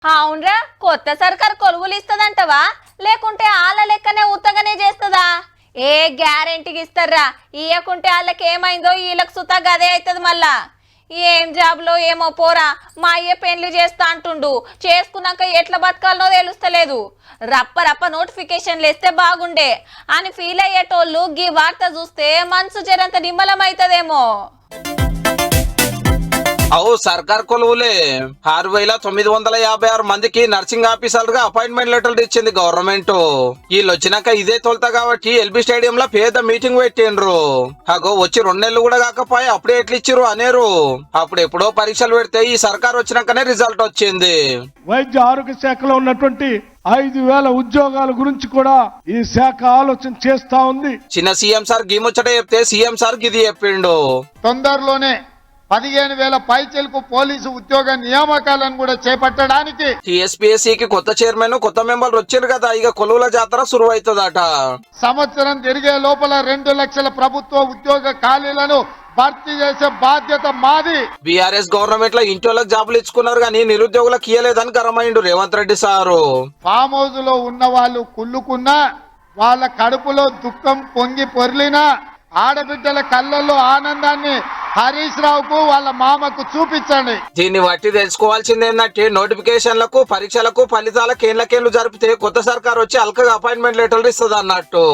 అవునరా, కొత్త సర్కార్ కొలువులు ఇస్తదంటవా లేకుంటే ఆళ్ళ లెక్కనే ఉత్తగానే చేస్తదా? ఏ గ్యారెంటీకి ఇస్తారా? ఇయ్యకుంటే వాళ్ళకి ఏమైందో వీళ్ళకి సుతా గదే అవుతుంది. మళ్ళా ఏం జాబ్లో ఏమో పోరా, మా అయ్య పెళ్లి చేస్తా అంటుండు, చేసుకున్నాక ఎట్లా బతకాలనో తెలుస్తలేదు. రప్ప రప్ప నోటిఫికేషన్లు వేస్తే బాగుండే అని ఫీల్ అయ్యేటోళ్ళు గీ వార్త చూస్తే మనసు జరంత నిమ్మలం అవుతుందేమో. అవు సర్కార్ కొలువులే 6,956 మందికి నర్సింగ్ ఆఫీసర్లుగా అపాయింట్మెంట్ లెటర్లు ఇచ్చింది గవర్నమెంట్. వీళ్ళు వచ్చినాక ఇదే తొలుతా కాబట్టి ఎల్బీ స్టేడియం లో పెద్ద మీటింగ్ పెట్టిండ్రు. అగో వచ్చి 2 నెలలు కూడా కాకపోయి అప్పుడే ఎట్లా ఇచ్చిర్రు అనేరు. అప్పుడు ఎప్పుడో పరీక్షలు పెడితే ఈ సర్కార్ వచ్చినాకనే రిజల్ట్ వచ్చింది. వైద్య ఆరోగ్య శాఖలో ఉన్నటువంటి 5,000 ఉద్యోగాల గురించి కూడా ఈ శాఖ ఆలోచన చేస్తా ఉంది. చిన్న సీఎం సార్ గీముచ్చట చెప్తే సీఎం సార్ గిది చెప్పిండు. తొందరలోనే 15,000 పైచలకు పోలీసు ఉద్యోగ నియామకాలను కూడా చేపట్టడానికి టీఎస్పీఎస్సీకి కొత్త చైర్మన్ కొత్త మెంబర్లు వచ్చారు కదా, ఇక కొలువుల జాతర సురువు అవుతుందట. సంవత్సరం తిరిగే లోపల 2 లక్షల ప్రభుత్వ ఉద్యోగ ఖాళీలను భర్తీ చేసే బాధ్యత మాది. బీఆర్ఎస్ గవర్నమెంట్ లో ఇంటోళ్ళకి జాబులు ఇచ్చుకున్నారు కానీ నిరుద్యోగులకు ఇయ్యలేదని గరమైండు Revanth Reddy sir. Farm house లో ఉన్న వాళ్ళు కుళ్ళుకున్నా, వాళ్ళ కడుపులో దుఃఖం పొంగి పొర్లినా, ఆడబిడ్డల కళ్ళల్లో ఆనందాన్ని హరీష్ రావుకు వాళ్ళ మామకు చూపించండి. దీన్ని బట్టి తెలుసుకోవాల్సింది ఏంటంటే నోటిఫికేషన్లకు పరీక్షలకు ఫలితాలకు ఏళ్ళకేళ్లు జరిపితే కొత్త సర్కార్ వచ్చి అల్కగా అపాయింట్మెంట్ లెటర్లు ఇస్తుంది అన్నట్టు.